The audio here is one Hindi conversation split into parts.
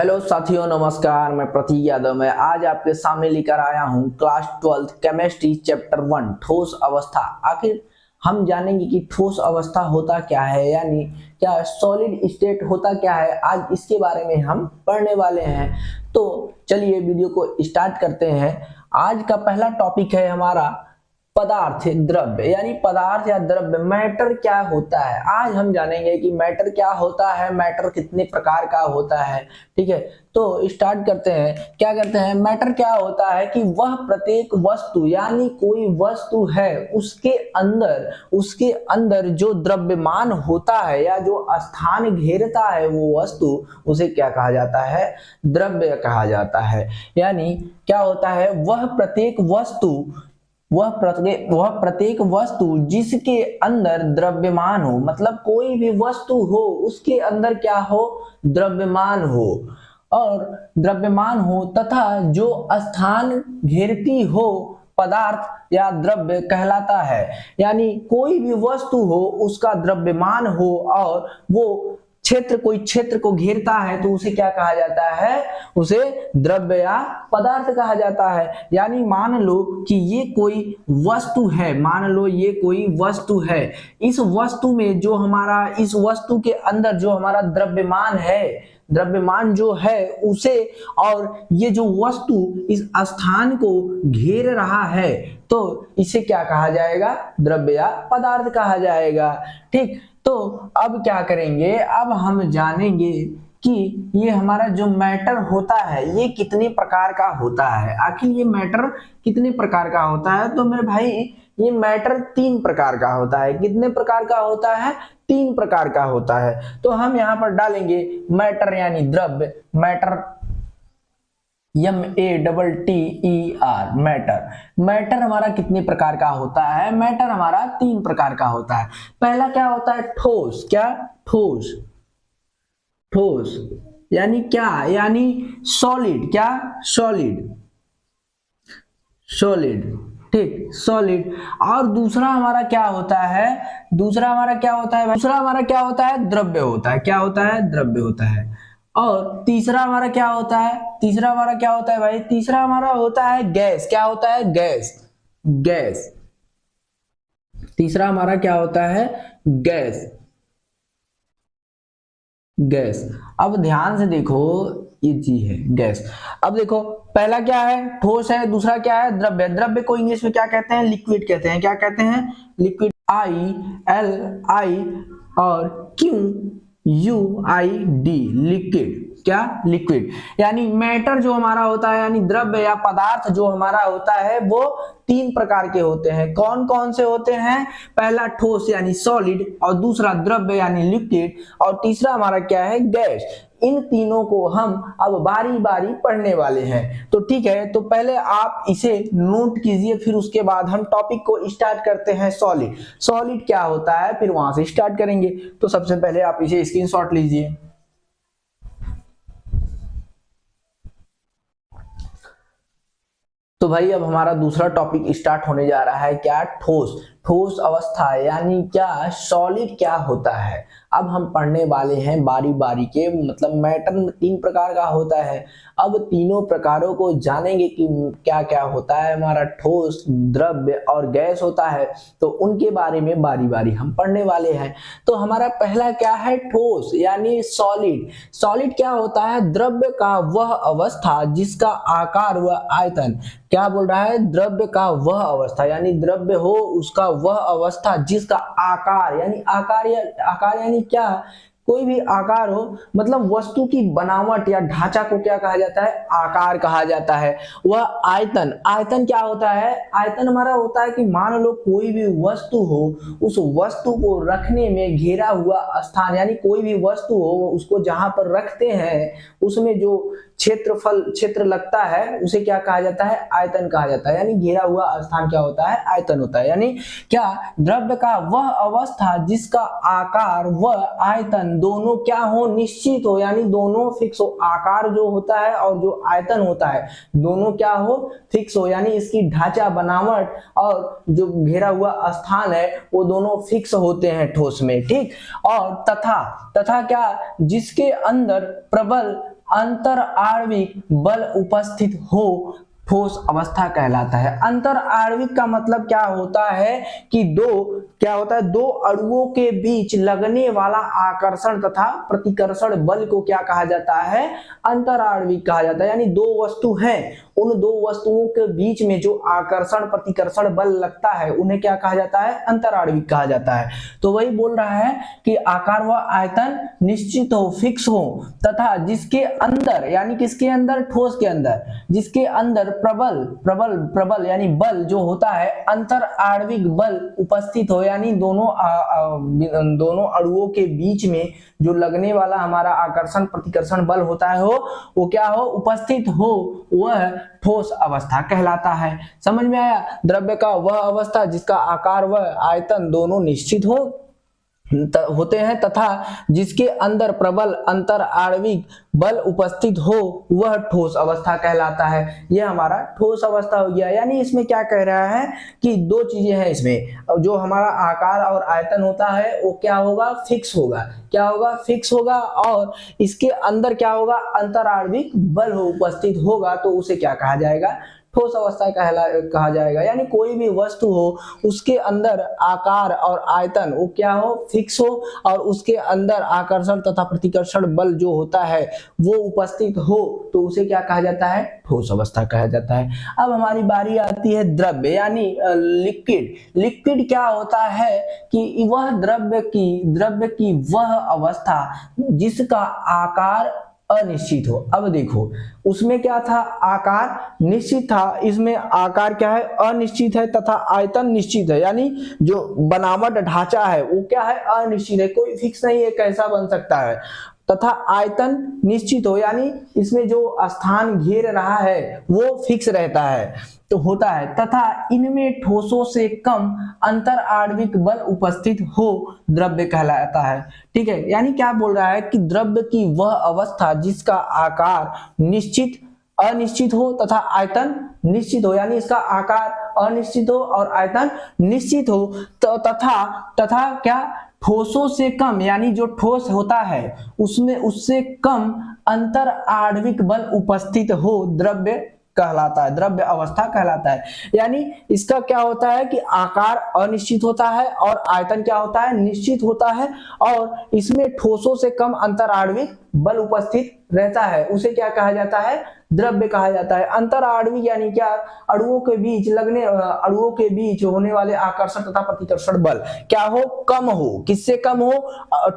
हेलो साथियों, नमस्कार। मैं प्रतीक यादव। मैं आज आपके सामने लेकर आया हूं क्लास 12 केमिस्ट्री चैप्टर 1 ठोस अवस्था। आखिर हम जानेंगे कि ठोस अवस्था होता क्या है, यानी क्या सॉलिड स्टेट होता क्या है। आज इसके बारे में हम पढ़ने वाले हैं। तो चलिए वीडियो को स्टार्ट करते हैं। आज का पहला टॉपिक है हमारा पदार्थ द्रव्य, यानी पदार्थ या द्रव्य मैटर क्या होता है। आज हम जानेंगे कि मैटर क्या होता है, मैटर कितने प्रकार का होता है। ठीक है, तो स्टार्ट करते हैं। क्या करते हैं, मैटर क्या होता है कि वह प्रत्येक वस्तु, यानी कोई वस्तु है उसके अंदर जो द्रव्यमान होता है या जो स्थान घेरता है वो वस्तु, उसे क्या कहा जाता है, द्रव्य कहा जाता है। यानी क्या होता है, वह प्रत्येक वस्तु जिसके अंदर द्रव्यमान हो, मतलब कोई भी वस्तु हो उसके अंदर क्या हो, द्रव्यमान हो और द्रव्यमान हो तथा जो स्थान घेरती हो पदार्थ या द्रव्य कहलाता है। यानी कोई भी वस्तु हो उसका द्रव्यमान हो और वो कोई क्षेत्र को घेरता है तो उसे क्या कहा जाता है, उसे द्रव्य या पदार्थ कहा जाता है। यानी मान लो कि ये कोई वस्तु है, इस वस्तु में जो हमारा, इस वस्तु के अंदर जो हमारा द्रव्यमान जो है उसे, और ये जो वस्तु इस स्थान को घेर रहा है तो इसे क्या कहा जाएगा, द्रव्य या पदार्थ कहा जाएगा। ठीक, तो अब क्या करेंगे, अब हम जानेंगे कि ये हमारा जो मैटर होता है ये कितने प्रकार का होता है। आखिर ये मैटर कितने प्रकार का होता है, तो मेरे भाई ये मैटर 3 प्रकार का होता है। कितने प्रकार का होता है, 3 प्रकार का होता है। तो हम यहाँ पर डालेंगे मैटर यानी द्रव्य, मैटर MATTER मैटर हमारा कितने प्रकार का होता है, मैटर हमारा 3 प्रकार का होता है। पहला क्या होता है, ठोस। क्या, ठोस। ठोस यानी क्या, यानी सॉलिड। क्या, सॉलिड। ठीक, सॉलिड। और दूसरा हमारा क्या होता है, दूसरा हमारा क्या होता है, द्रव्य होता है। क्या होता है, द्रव्य होता है। और तीसरा हमारा क्या होता है, भाई, तीसरा हमारा होता है गैस। क्या होता है, गैस। तीसरा हमारा क्या होता है, गैस। अब ध्यान से देखो, ये चीज है गैस। अब देखो, पहला क्या है, ठोस है। दूसरा क्या है, द्रव्य को इंग्लिश में क्या कहते हैं, लिक्विड कहते हैं। क्या कहते हैं, लिक्विड। ILI और QUID, लिक्विड। क्या, लिक्विड। यानी मैटर जो हमारा होता है, यानी द्रव्य या पदार्थ जो हमारा होता है वो 3 प्रकार के होते हैं। कौन कौन से होते हैं, पहला ठोस यानी सॉलिड, और दूसरा द्रव्य यानी लिक्विड, और तीसरा हमारा क्या है, गैस। इन तीनों को हम अब बारी बारी पढ़ने वाले हैं। तो ठीक है, तो पहले आप इसे नोट कीजिए, फिर उसके बाद हम टॉपिक को स्टार्ट करते हैं। सॉलिड क्या होता है, फिर वहां से स्टार्ट करेंगे। तो सबसे पहले आप इसे स्क्रीनशॉट लीजिए। तो भाई अब हमारा दूसरा टॉपिक स्टार्ट होने जा रहा है। क्या, ठोस अवस्था, यानी क्या, सॉलिड क्या होता है। अब हम पढ़ने वाले हैं बारी बारी के, मतलब मैटर 3 प्रकार का होता है। अब तीनों प्रकारों को जानेंगे कि क्या क्या होता है। हमारा ठोस, द्रव्य और गैस होता है, तो उनके बारे में बारी बारी हम पढ़ने वाले हैं। तो हमारा पहला क्या है, ठोस यानी सॉलिड क्या होता है, द्रव्य का वह अवस्था जिसका आकार व आयतन, क्या बोल रहा है, द्रव्य का वह अवस्था, यानी द्रव्य हो उसका वह अवस्था जिसका आकार, यानी आकार यानी क्या, कोई भी आकार हो, मतलब वस्तु की बनावट या ढांचा को क्या कहा जाता है, आकार कहा जाता है। वह आयतन क्या होता है, आयतन हमारा होता है कि मान लो कोई भी वस्तु हो, उस वस्तु को रखने में घेरा हुआ स्थान, यानी कोई भी वस्तु हो उसको जहां पर रखते हैं उसमें जो क्षेत्र लगता है उसे क्या कहा जाता है, आयतन कहा जाता है। यानी घेरा हुआ स्थान क्या होता है, आयतन होता है। यानी क्या, द्रव्य का वह अवस्था जिसका आकार व आयतन दोनों क्या हो, निश्चित हो, यानी दोनों फिक्स हो। आकार जो होता है और जो आयतन होता है दोनों क्या हो, फिक्स हो, यानी इसकी ढांचा, बनावट और जो घेरा हुआ स्थान है वो दोनों फिक्स होते हैं ठोस में। ठीक, और तथा क्या, जिसके अंदर प्रबल अंतर आणविक बल उपस्थित हो ठोस अवस्था कहलाता है। अंतर आणविक का मतलब क्या होता है कि दो अणुओं के बीच लगने वाला आकर्षण तथा प्रतिकर्षण बल को क्या कहा जाता है, अंतर आणविक कहा जाता है। यानी दो वस्तु हैं, उन दो वस्तुओं के बीच में जो आकर्षण प्रतिकर्षण बल लगता है उन्हें क्या कहा जाता है, अंतर आणविक कहा जाता है। तो वही बोल रहा है कि आकार व आयतन निश्चित हो, फिक्स हो, तथा जिसके अंदर यानी किसके अंदर, ठोस के अंदर, जिसके अंदर प्रबल यानी बल जो होता है अंतर आणविक बल उपस्थित हो, यानी दोनों अणुओं के बीच में जो लगने वाला हमारा आकर्षण प्रतिकर्षण बल होता है वो क्या हो, उपस्थित हो, वह ठोस अवस्था कहलाता है। समझ में आया। द्रव्य का वह अवस्था जिसका आकार व आयतन दोनों निश्चित होते हैं तथा जिसके अंदर प्रबल अंतर आणविक बल उपस्थित हो वह ठोस अवस्था कहलाता है। यह हमारा ठोस अवस्था हो गया। यानी इसमें क्या कह रहा है कि दो चीजें हैं इसमें, जो हमारा आकार और आयतन होता है वो क्या होगा, फिक्स होगा। क्या होगा, फिक्स होगा, और इसके अंदर क्या होगा, अंतर आणविक बल उपस्थित होगा, तो उसे क्या कहा जाएगा, ठोस अवस्था कहा जाएगा। यानी कोई भी वस्तु हो उसके अंदर आकार और आयतन वो क्या हो, फिक्स हो, और उसके अंदर आकर्षण तथा प्रतिकर्षण बल जो होता है वो उपस्थित हो, तो उसे क्या कहा जाता है, ठोस अवस्था कहा जाता है। अब हमारी बारी आती है द्रव्य यानी लिक्विड। लिक्विड क्या होता है कि वह द्रव्य की वह अवस्था जिसका आकार अनिश्चित हो। अब देखो उसमें क्या था, आकार निश्चित था, इसमें आकार क्या है, अनिश्चित है, तथा आयतन निश्चित है। यानी जो बनावट ढांचा है वो क्या है, अनिश्चित है, कोई फिक्स नहीं है कैसा बन सकता है, तथा आयतन निश्चित हो, यानी इसमें जो स्थान घेर रहा है वो फिक्स रहता है, तो होता है, तथा इनमें ठोसों से कम अंतर आणविक बल उपस्थित हो द्रव्य कहलाता है। ठीक है, यानी क्या बोल रहा है कि द्रव्य की वह अवस्था जिसका आकार अनिश्चित हो तथा आयतन निश्चित हो, यानी इसका आकार अनिश्चित हो और आयतन निश्चित हो, तो तथा क्या, ठोसों से कम, यानी जो ठोस होता है उसमें उससे कम अंतर आणविक बल उपस्थित हो द्रव्य कहलाता है, द्रव्य अवस्था कहलाता है। यानी इसका क्या होता है कि आकार अनिश्चित होता है और आयतन क्या होता है, निश्चित होता है, और इसमें ठोसों से कम अंतर आणविक बल उपस्थित रहता है, उसे क्या कहा जाता है, द्रव्य कहा जाता है। अंतर आणविक यानी क्या, अणुओं के बीच होने वाले आकर्षण तथा प्रतिकर्षण बल क्या हो, कम हो, किससे कम हो,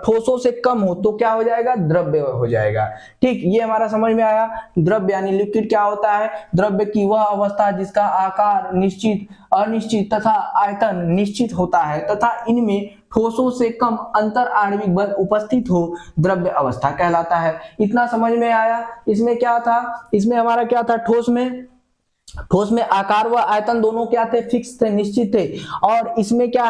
ठोसों से कम हो, तो क्या हो जाएगा, द्रव्य हो जाएगा। ठीक, ये हमारा समझ में आया। द्रव्य यानी लिक्विड क्या होता है, द्रव्य की वह अवस्था जिसका आकार निश्चित, अनिश्चित तथा आयतन निश्चित होता है, तथा इनमें ठोसों से कम अंतर आणविक बल उपस्थित हो द्रव्य अवस्था कहलाता है। इतना समझ में आया। इसमें क्या था, इसमें हमारा क्या था, ठोस में आकार व आयतन दोनों क्या थे, फिक्स थे, निश्चित थे, और इसमें क्या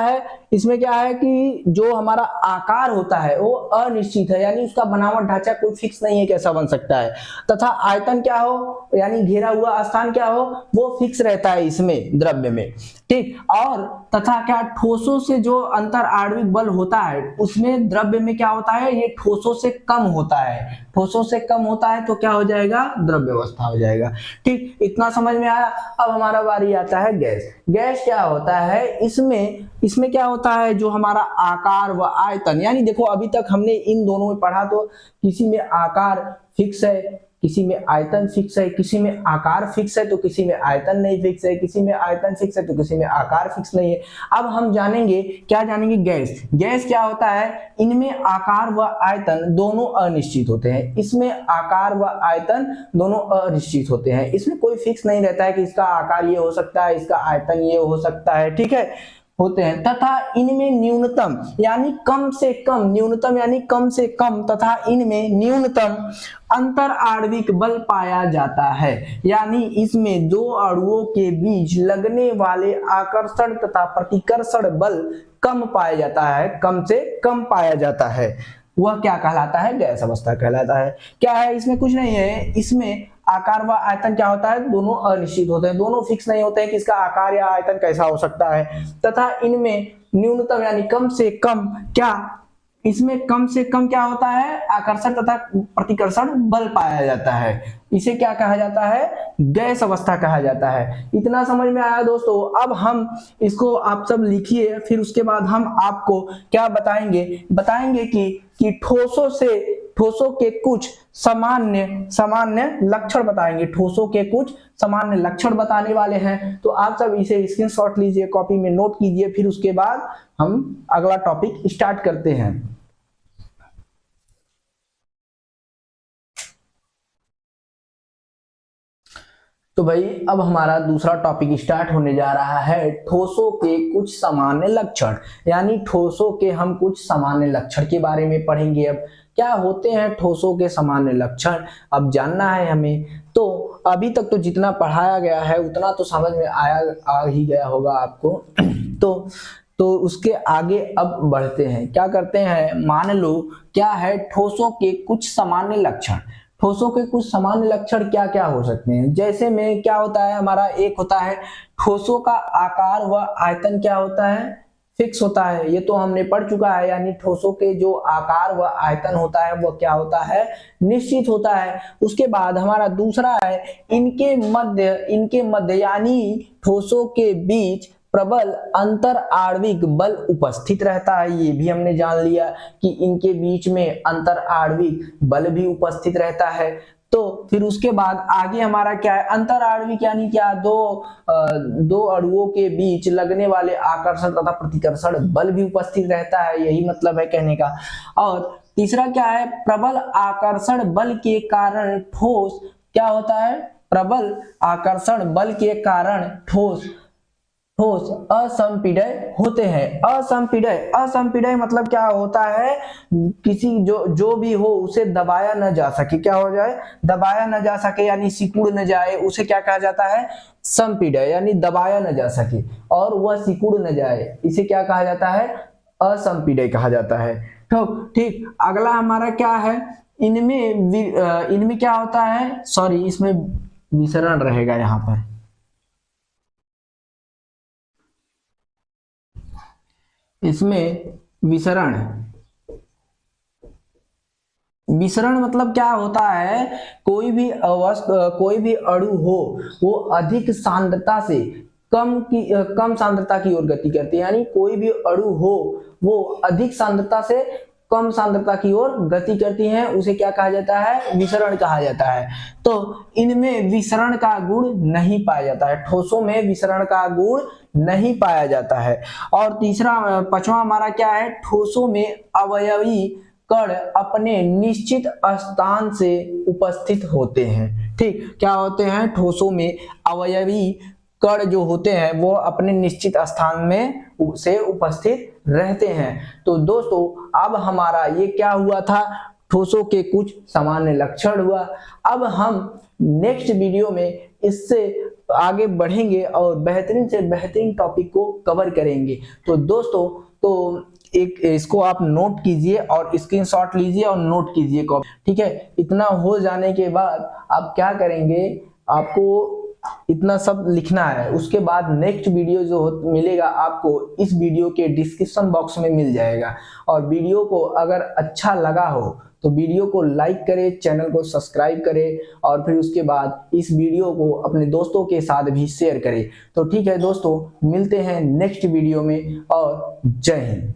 है कि जो हमारा आकार होता है वो अनिश्चित है, यानी उसका बनावट ढांचा कोई फिक्स नहीं है कैसा बन सकता है, तथा आयतन क्या हो, यानी घेरा हुआ स्थान क्या हो, वो फिक्स रहता है इसमें द्रव्य में। ठीक, और तथा क्या, ठोसों से जो अंतर आणविक बल होता है उसमें द्रव्य में क्या होता है, ये ठोसों से कम होता है, ठोसों से कम होता है, तो क्या हो जाएगा, द्रव्य अवस्था हो जाएगा। ठीक, इतना समझ में आया। अब हमारा बारी आता है गैस। गैस क्या होता है, इसमें क्या होता है, जो हमारा आकार व आयतन, यानी देखो अभी तक हमने इन दोनों में पढ़ा, तो किसी में आकार फिक्स है, किसी में आयतन फिक्स है, किसी में आकार फिक्स है तो किसी में आयतन नहीं फिक्स है, किसी में आयतन फिक्स है तो किसी में आकार फिक्स नहीं है। अब हम जानेंगे, क्या जानेंगे, गैस। गैस क्या होता है, इनमें आकार व आयतन दोनों अनिश्चित होते हैं, इसमें आकार व आयतन दोनों अनिश्चित होते हैं, इसमें कोई फिक्स नहीं रहता है कि इसका आकार ये हो सकता है, इसका आयतन ये हो सकता है। ठीक है, होते हैं, तथा इनमें न्यूनतम यानी कम से कम, न्यूनतम यानी कम से कम, तथा इनमें न्यूनतम अंतर आणविक बल पाया जाता है, यानी इसमें दो अणुओं के बीच लगने वाले आकर्षण तथा प्रतिकर्षण बल कम पाया जाता है, कम से कम पाया जाता है, वह क्या कहलाता है, गैस अवस्था कहलाता है। क्या है, इसमें कुछ नहीं है, इसमें आकार व आयतन क्या होता है, दोनों अनिश्चित होते हैं, दोनों फिक्स नहीं होते हैं कि इसका आकार या आयतन कैसा हो सकता है, तथा इनमें न्यूनतम यानी कम से कम क्या, इसमें कम से कम क्या होता है, आकर्षण तथा प्रतिकर्षण बल पाया जाता है। इसे क्या कहा जाता है, गैस अवस्था कहा जाता है। इतना समझ में आया दोस्तों। अब हम इसको आप सब लिखिए, फिर उसके बाद हम आपको क्या बताएंगे कि ठोसों के कुछ सामान्य लक्षण बताएंगे। ठोसों के कुछ सामान्य लक्षण बताने वाले हैं। तो आप सब इसे स्क्रीनशॉट लीजिए, कॉपी में नोट कीजिए, फिर उसके बाद हम अगला टॉपिक स्टार्ट करते हैं। तो भाई अब हमारा दूसरा टॉपिक स्टार्ट होने जा रहा है, ठोसों के कुछ सामान्य लक्षण। यानी ठोसों के हम कुछ सामान्य लक्षण के बारे में पढ़ेंगे। अब क्या होते हैं ठोसों के सामान्य लक्षण, अब जानना है हमें। तो अभी तक तो जितना पढ़ाया गया है उतना तो समझ में आ ही गया होगा आपको। तो उसके आगे अब बढ़ते हैं। क्या करते हैं, मान लो क्या है ठोसों के कुछ सामान्य लक्षण। ठोसों के कुछ सामान्य लक्षण क्या क्या हो सकते हैं, जैसे में क्या होता है हमारा, एक होता है ठोसों का आकार व आयतन क्या होता है, फिक्स होता है। ये तो हमने पढ़ चुका है। यानी ठोसों के जो आकार व आयतन होता है वो क्या होता है, निश्चित होता है। उसके बाद हमारा दूसरा है इनके मध्य यानी ठोसों के बीच प्रबल अंतर आणविक बल उपस्थित रहता है। ये भी हमने जान लिया कि इनके बीच में अंतर आणविक बल भी उपस्थित रहता है। तो फिर उसके बाद आगे हमारा क्या है, अंतर आणविक यानी क्या, दो अणुओं के बीच लगने वाले आकर्षण तथा प्रतिकर्षण बल भी उपस्थित रहता है। यही मतलब है कहने का। और तीसरा क्या है, प्रबल आकर्षण बल के कारण ठोस क्या होता है, प्रबल आकर्षण बल के कारण ठोस असंपीडय होते हैं। असंपीडय मतलब क्या होता है, किसी जो भी हो उसे दबाया न जा सके। क्या हो जाए, दबाया न जा सके, यानी सिकुड़ न जाए, उसे क्या कहा जाता है, संपीडय। यानी दबाया न जा सके और वह सिकुड़ न जाए, इसे क्या कहा जाता है, असंपीडय कहा जाता है। तो ठीक, अगला हमारा क्या है, इनमें क्या होता है, सॉरी इसमें विसरण रहेगा यहाँ पर। इसमें विसरण मतलब क्या होता है, कोई भी अणु हो वो अधिक सांद्रता से कम सांद्रता की ओर गति करती है। यानी कोई भी अणु हो वो अधिक सांद्रता से कम सांद्रता की ओर गति करती है, उसे क्या कहा जाता है, विसरण कहा जाता है। तो इनमें विसरण का गुण नहीं पाया जाता है। ठोसों में विसरण का गुण नहीं पाया जाता है। और पांचवा हमारा क्या है, ठोसों में अवयवी कण अपने निश्चित स्थान से उपस्थित होते हैं। ठीक, क्या होते हैं, ठोसों में अवयवी कण जो होते हैं वो अपने निश्चित स्थान में से उपस्थित रहते हैं। तो दोस्तों अब हमारा ये क्या हुआ था, ठोसों के कुछ सामान्य लक्षण हुआ। अब हम नेक्स्ट वीडियो में इससे आगे बढ़ेंगे और बेहतरीन से बेहतरीन टॉपिक को कवर करेंगे। तो दोस्तों तो एक इसको आप नोट कीजिए और स्क्रीनशॉट लीजिए और नोट कीजिए कॉपी, ठीक है। इतना हो जाने के बाद आप क्या करेंगे, आपको इतना सब लिखना है। उसके बाद नेक्स्ट वीडियो जो मिलेगा आपको इस वीडियो के डिस्क्रिप्शन बॉक्स में मिल जाएगा। और वीडियो को अगर अच्छा लगा हो तो वीडियो को लाइक करें, चैनल को सब्सक्राइब करें और फिर उसके बाद इस वीडियो को अपने दोस्तों के साथ भी शेयर करें। तो ठीक है दोस्तों, मिलते हैं नेक्स्ट वीडियो में और जय हिंद।